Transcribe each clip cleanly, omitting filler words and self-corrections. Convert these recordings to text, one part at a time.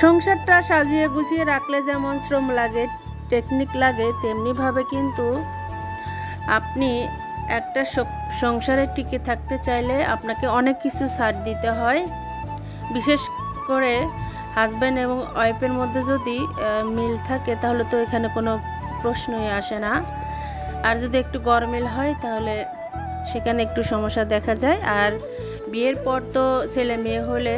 সংসারটা সাজিয়ে গুছিয়ে রাখলে যেমন শ্রম লাগে, টেকনিক লাগে, তেমনিভাবে কিন্তু আপনি একটা সংসারে টিকে থাকতে চাইলে আপনাকে অনেক কিছু ছাড় দিতে হয়। বিশেষ করে হাজব্যান্ড এবং ওয়াইফের মধ্যে যদি মিল থাকে তাহলে তো এখানে কোনো প্রশ্নই আসে না। আর যদি একটু গরমিল হয় তাহলে সেখানে একটু সমস্যা দেখা যায়। আর বিয়ের পর তো ছেলে মেয়ে হলে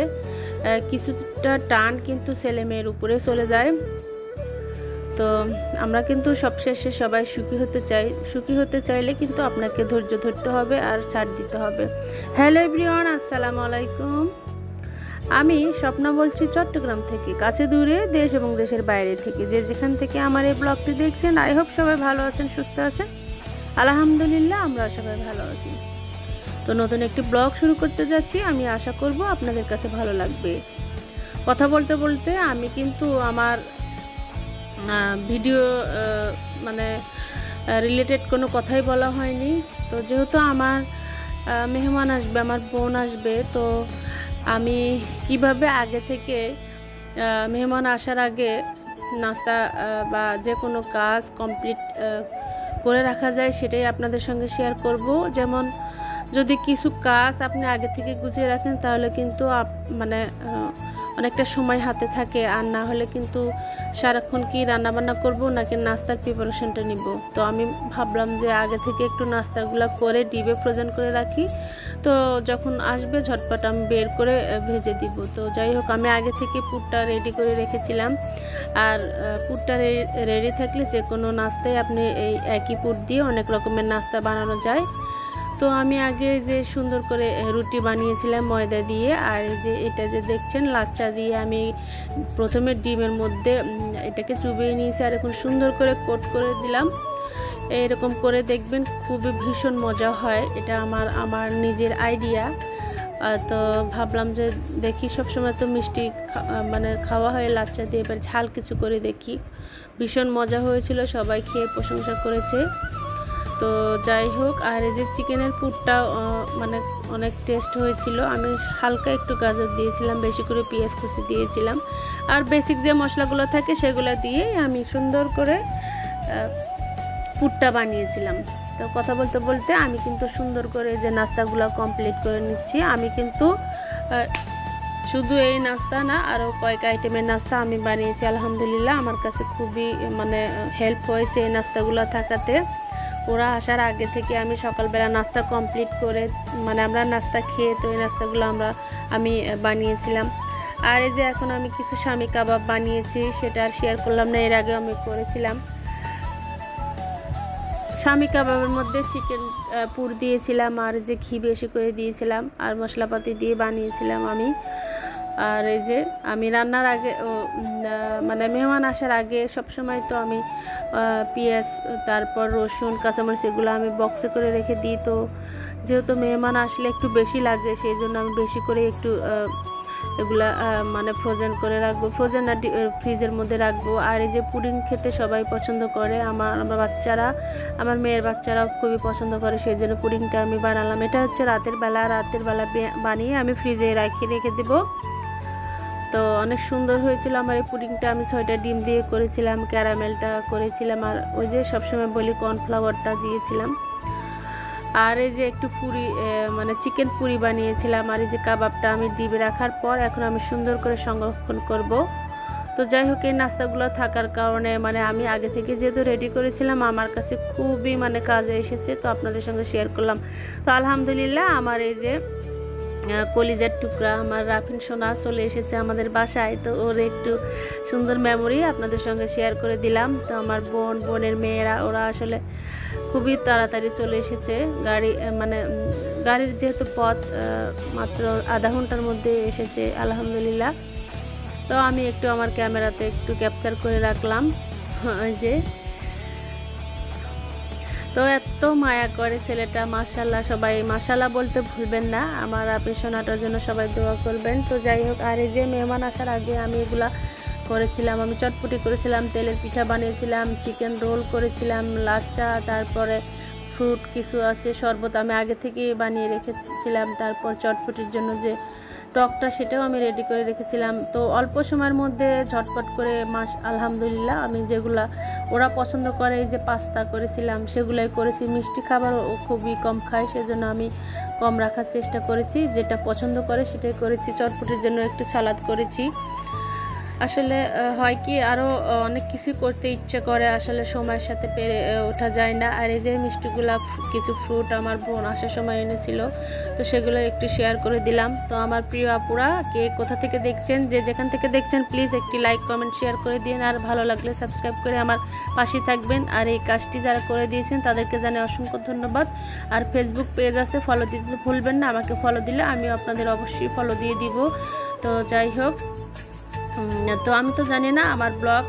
কিছুটা টান কিন্তু ছেলে মেয়ের উপরে চলে যায়। তো আমরা কিন্তু সবশেষে সবাই সুখী হতে চাই। সুখী হতে চাইলে কিন্তু আপনাকে ধৈর্য ধরতে হবে আর ছাড় দিতে হবে। হ্যালো এভরিওয়ান, আসসালামু আলাইকুম। আমি স্বপ্না বলছি চট্টগ্রাম থেকে, কাছে দূরে, দেশ এবং দেশের বাইরে থেকে, যে যেখান থেকে আমার এই ব্লগটি দেখছেন। আই হোপ সবাই ভালো আছেন, সুস্থ আছেন। আলহামদুলিল্লাহ, আমরা সবাই ভালো আছি। তো নতুন একটি ব্লগ শুরু করতে যাচ্ছি। আমি আশা করব আপনাদের কাছে ভালো লাগবে। কথা বলতে বলতে আমি কিন্তু আমার ভিডিও মানে রিলেটেড কোনো কথাই বলা হয়নি। তো যেহেতু আমার মেহমান আসবে, আমার বোন আসবে, তো আমি কিভাবে আগে থেকে মেহমান আসার আগে নাস্তা বা যে কোনো কাজ কমপ্লিট করে রাখা যায় সেটাই আপনাদের সঙ্গে শেয়ার করব। যেমন যদি কিছু কাজ আপনি আগে থেকে গুছিয়ে রাখেন তাহলে কিন্তু মানে অনেকটা সময় হাতে থাকে। আর না হলে কিন্তু সারাক্ষণ কি রান্নাবান্না করব নাকি নাস্তার প্রিপারেশনটা নিব। তো আমি ভাবলাম যে আগে থেকে একটু নাস্তাগুলো করে ডিবে ফ্রোজেন করে রাখি, তো যখন আসবে ঝটপট আমি বের করে ভেজে দিব। তো যাই হোক, আমি আগে থেকে পুরটা রেডি করে রেখেছিলাম। আর পুরটা রেডি থাকলে যে কোনো নাস্তায় আপনি এই একই পুর দিয়ে অনেক রকমের নাস্তা বানানো যায়। তো আমি আগে যে সুন্দর করে রুটি বানিয়েছিলাম ময়দা দিয়ে, আর যে এটা যে দেখছেন লাচ্চা দিয়ে আমি প্রথমে ডিমের মধ্যে এটাকে চুবিয়ে নিয়েছি আর এখন সুন্দর করে কোট করে দিলাম। এরকম করে দেখবেন, খুবই ভীষণ মজা হয়। এটা আমার নিজের আইডিয়া। তো ভাবলাম যে দেখি, সবসময় তো মিষ্টি মানে খাওয়া হয় লাচ্চা দিয়ে, এবার ঝাল কিছু করে দেখি। ভীষণ মজা হয়েছিল, সবাই খেয়ে প্রশংসা করেছে। তো যাই হোক, আর এই যে চিকেনের পুরটা মানে অনেক টেস্ট হয়েছিল। আমি হালকা একটু গাজর দিয়েছিলাম, বেশি করে পেঁয়াজ কুচি দিয়েছিলাম, আর বেসিক যে মশলাগুলো থাকে সেগুলো দিয়ে আমি সুন্দর করে পুরটা বানিয়েছিলাম। তো কথা বলতে বলতে আমি কিন্তু সুন্দর করে যে নাস্তাগুলো কমপ্লিট করে নিচ্ছি। আমি কিন্তু শুধু এই নাস্তা না, আরও কয়েক আইটেমের নাস্তা আমি বানিয়েছি। আলহামদুলিল্লাহ, আমার কাছে খুবই মানে হেল্প হয়েছে এই নাস্তাগুলো থাকাতে। ওরা আসার আগে থেকে আমি সকালবেলা নাস্তা কমপ্লিট করে, মানে আমরা নাস্তা খেয়ে তো এই নাস্তাগুলো আমি বানিয়েছিলাম। আর এই যে এখন আমি কিছু স্বামী কাবাব বানিয়েছি, সেটা আর শেয়ার করলাম না, এর আগে আমি করেছিলাম। স্বামী কাবাবের মধ্যে চিকেন পুর দিয়েছিলাম আর যে ঘি বেশি করে দিয়েছিলাম আর মশলাপাতি দিয়ে বানিয়েছিলাম আমি। আর এই যে আমি রান্নার আগে মানে মেহমান আসার আগে সবসময় তো আমি পেঁয়াজ, তারপর রসুন, কাঁচামরিচ এগুলো আমি বক্সে করে রেখে দিই। তো যেহেতু মেহমান আসলে একটু বেশি লাগে, সেই জন্য আমি বেশি করে একটু এগুলা মানে ফ্রোজেন করে রাখবো, ফ্রোজেন আর ফ্রিজের মধ্যে রাখবো। আর এই যে পুডিং খেতে সবাই পছন্দ করে, আমার বাচ্চারা, আমার মেয়ের বাচ্চারাও খুবই পছন্দ করে, সেই জন্য পুডিংটা আমি বানালাম। এটা হচ্ছে রাতের বেলা বানিয়ে আমি ফ্রিজে রেখে দেবো। তো অনেক সুন্দর হয়েছিল আমার এই পুডিংটা। আমি 6টা ডিম দিয়ে করেছিলাম, ক্যারামেলটা করেছিলাম, আর ওই যে সবসময় বলি কর্নফ্লাওয়ারটা দিয়েছিলাম। আর এই যে একটু পুরি মানে চিকেন পুরি বানিয়েছিলাম। আর এই যে কাবাবটা আমি ডিবে রাখার পর এখন আমি সুন্দর করে সংরক্ষণ করব। তো যাই হোক, এই নাস্তাগুলো থাকার কারণে মানে আমি আগে থেকে যেহেতু রেডি করেছিলাম, আমার কাছে খুবই মানে কাজে এসেছে। তো আপনাদের সঙ্গে শেয়ার করলাম। তো আলহামদুলিল্লাহ, আমার এই যে কলিজার টুকরা আমার রাফিন সোনা চলে এসেছে আমাদের বাসায়। তো ওর একটু সুন্দর মেমোরি আপনাদের সঙ্গে শেয়ার করে দিলাম। তো আমার বোনের মেয়েরা ওরা আসলে খুবই তাড়াতাড়ি চলে এসেছে। গাড়ির যেহেতু পথ মাত্র আধা ঘন্টার মধ্যে এসেছে আলহামদুলিল্লাহ। তো আমি একটু আমার ক্যামেরাতে একটু ক্যাপচার করে রাখলাম। ওই যে তো এত মায়া করে ছেলেটা, মাশাআল্লাহ। সবাই মাশাআল্লাহ বলতে ভুলবেন না, আমার আপনি সোনাটার জন্য সবাই দোয়া করবেন। তো যাই হোক, আর এই যে মেহমান আসার আগে আমি এগুলা করেছিলাম। আমি চটপটি করেছিলাম, তেলের পিঠা বানিয়েছিলাম, চিকেন রোল করেছিলাম, লাচ্চা, তারপরে ফ্রুট কিছু আছে, শরবত আমি আগে থেকে বানিয়ে রেখেছিলাম। তারপর চটপটির জন্য যে টকটা, সেটাও আমি রেডি করে রেখেছিলাম। তো অল্প সময়ের মধ্যে ঝটপট করে আলহামদুলিল্লাহ আমি যেগুলা ওরা পছন্দ করে, এই যে পাস্তা করেছিলাম সেগুলোই করেছি। মিষ্টি খাবার ও খুবই কম খায়, সেজন্য আমি কম রাখার চেষ্টা করেছি, যেটা পছন্দ করে সেটাই করেছি। চটপটের জন্য একটু সালাদ করেছি। আসলে হয় কি, আরও অনেক কিছু করতে ইচ্ছে করে, আসলে সময়ের সাথে পেরে ওঠা যায় না। আর এই যে মিষ্টিগুলা, কিছু ফ্রুট আমার বোন আসার সময় এনেছিল, তো সেগুলো একটু শেয়ার করে দিলাম। তো আমার প্রিয় আপুরা, কে কোথা থেকে দেখছেন, যে যেখান থেকে দেখছেন, প্লিজ একটি লাইক কমেন্ট শেয়ার করে দিন। আর ভালো লাগলে সাবস্ক্রাইব করে আমার পাশে থাকবেন। আর এই কাজটি যারা করে দিয়েছেন তাদেরকে জানাই অসংখ্য ধন্যবাদ। আর ফেসবুক পেজ আছে, ফলো দিতে ভুলবেন না। আমাকে ফলো দিলে আমিও আপনাদের অবশ্যই ফলো দিয়ে দিব। তো যাই হোক, তো আমি তো জানি না আমার ব্লগ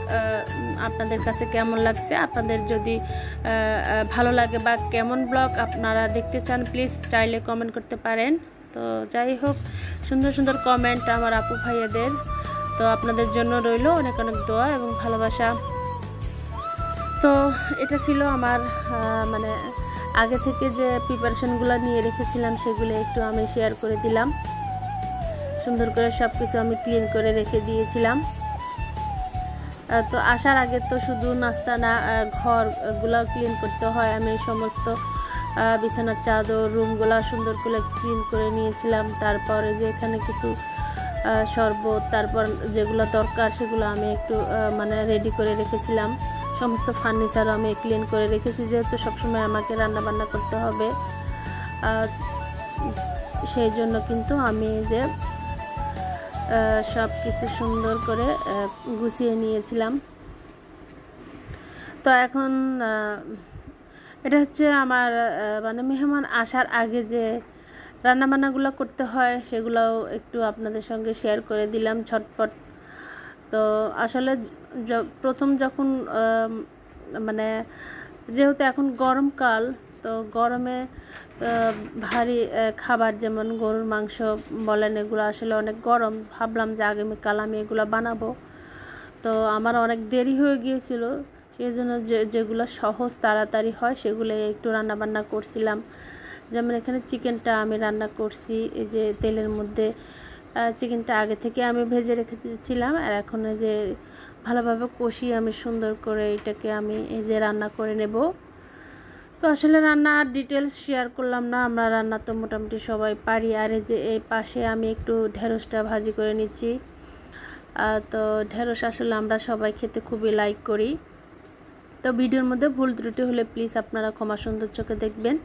আপনাদের কাছে কেমন লাগছে। আপনাদের যদি ভালো লাগে বা কেমন ব্লগ আপনারা দেখতে চান, প্লিজ চাইলে কমেন্ট করতে পারেন। তো যাই হোক, সুন্দর সুন্দর কমেন্ট আমার আপু ভাইয়াদের, তো আপনাদের জন্য রইল অনেক অনেক দোয়া এবং ভালোবাসা। তো এটা ছিল আমার মানে আগে থেকে যে প্রিপারেশনগুলো নিয়ে রেখেছিলাম, সেগুলো একটু আমি শেয়ার করে দিলাম। সুন্দর করে সব কিছু আমি ক্লিন করে রেখে দিয়েছিলাম। তো আসার আগে তো শুধু নাস্তা না, ঘরগুলো ক্লিন করতে হয়। আমি সমস্ত বিছানার চাদর, রুমগুলো সুন্দর করে ক্লিন করে নিয়েছিলাম। তারপরে যে এখানে কিছু শরবত, তারপর যেগুলো দরকার সেগুলো আমি একটু মানে রেডি করে রেখেছিলাম। সমস্ত ফার্নিচারও আমি ক্লিন করে রেখেছি, যেহেতু সবসময় আমাকে রান্নাবান্না করতে হবে। সেই জন্য কিন্তু আমি যে সব কিছু সুন্দর করে গুছিয়ে নিয়েছিলাম। তো এখন এটা হচ্ছে আমার মানে মেহমান আসার আগে যে রান্নাবান্নাগুলো করতে হয়, সেগুলোও একটু আপনাদের সঙ্গে শেয়ার করে দিলাম ঝটপট। তো আসলে প্রথম যখন মানে যেহেতু এখন গরমকাল, তো গরমে ভারী খাবার যেমন গরুর মাংস বলেন, এগুলো আসলে অনেক গরম। ভাবলাম যে আগামীকাল আমি এগুলো বানাবো। তো আমার অনেক দেরি হয়ে গিয়েছিল, সেই জন্য যেগুলো সহজ তাড়াতাড়ি হয় সেগুলো একটু রান্নাবান্না করছিলাম। যেমন এখানে চিকেনটা আমি রান্না করছি, এই যে তেলের মধ্যে চিকেনটা আগে থেকে আমি ভেজে রেখে দিয়েছিলাম। আর এখন এই যে ভালোভাবে কষিয়ে আমি সুন্দর করে এটাকে আমি এই যে রান্না করে নেব। তো আসলে রান্না আর ডিটেলস শেয়ার করলাম না, আমরা রান্না তো মোটামুটি সবাই পারি। আর এই যে এই পাশে আমি একটু ঢেঁড়সটা ভাজি করে নিচ্ছি। তো ঢেঁড়স আসলে আমরা সবাই খেতে খুবই লাইক করি। তো ভিডিওর মধ্যে ভুল ত্রুটি হলে প্লিজ আপনারা ক্ষমা সুন্দর চোখে দেখবেন।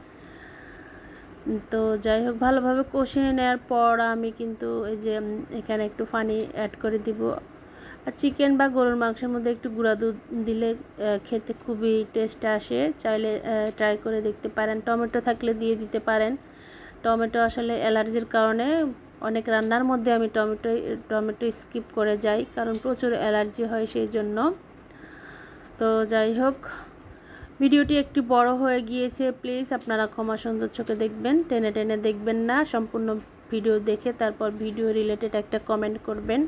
তো যাই হোক, ভালোভাবে কষিয়ে নেওয়ার পর আমি কিন্তু এই যে এখানে একটু পানি অ্যাড করে দিব। আর চিকেন বা গরুর মাংসের মধ্যে একটু গুঁড়া দুধ দিলে খেতে খুবই টেস্ট আসে, চাইলে ট্রাই করে দেখতে পারেন। টমেটো থাকলে দিয়ে দিতে পারেন। টমেটো আসলে অ্যালার্জির কারণে অনেক রান্নার মধ্যে আমি টমেটো স্কিপ করে যাই, কারণ প্রচুর অ্যালার্জি হয় সেই জন্য। তো যাই হোক, ভিডিওটি একটু বড় হয়ে গিয়েছে, প্লিজ আপনারা ক্ষমা সুন্দর চোখে দেখবেন, টেনে টেনে দেখবেন না। সম্পূর্ণ ভিডিও দেখে তারপর ভিডিও রিলেটেড একটা কমেন্ট করবেন।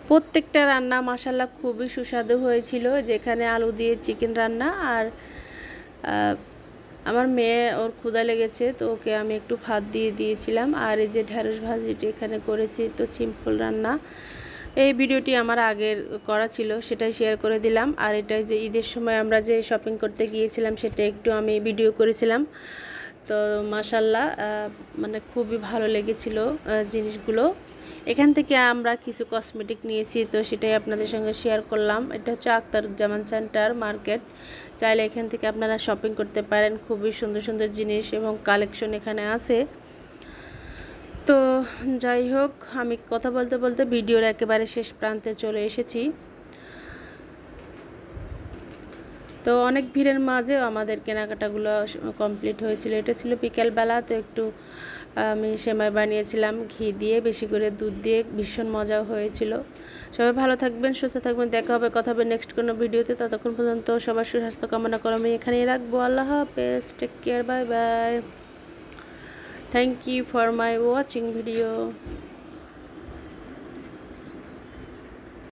প্রত্যেকটা রান্না মাশাআল্লাহ খুবই সুস্বাদু হয়েছিল। যেখানে আলু দিয়ে চিকেন রান্না, আর আমার মেয়ে, ওর ক্ষুধা লেগেছে, তো ওকে আমি একটু ভাত দিয়ে দিয়েছিলাম। আর এই যে ঢেঁড়স ভাজিটি এখানে করেছি, তো সিম্পল রান্না। এই ভিডিওটি আমার আগের করা ছিল, সেটাই শেয়ার করে দিলাম। আর এটাই যে ঈদের সময় আমরা যে শপিং করতে গিয়েছিলাম, সেটা একটু আমি ভিডিও করেছিলাম। তো মাশাআল্লাহ মানে খুবই ভালো লেগেছিল জিনিসগুলো। এখান থেকে আমরা কিছু কসমেটিক নিয়েছি, তো সেটাই আপনাদের সঙ্গে শেয়ার করলাম। এটা হচ্ছে আখতারুজ্জামান সেন্টার মার্কেট, চাইলে এখান থেকে আপনারা শপিং করতে পারেন। খুবই সুন্দর সুন্দর জিনিস এবং কালেকশন এখানে আছে। তো যাই হোক, আমি কথা বলতে বলতে ভিডিওর একেবারে শেষ প্রান্তে চলে এসেছি। তো অনেক ভিড়ের মাঝেও আমাদের কেনাকাটাগুলো কমপ্লিট হয়েছিল। এটা ছিল বিকেলবেলা, তো একটু আমি সেমাই বানিয়েছিলাম ঘি দিয়ে, বেশি করে দুধ দিয়ে, ভীষণ মজা হয়েছিল। সবাই ভালো থাকবেন, সুস্থ থাকবেন, দেখা হবে কথা হবে নেক্সট কোনো ভিডিওতে। ততক্ষণ পর্যন্ত সবার সুস্বাস্থ্য কামনা করে আমি এখানেই রাখবো। আল্লাহ হাফেজ, take care, bye bye. Thank you for my watching video.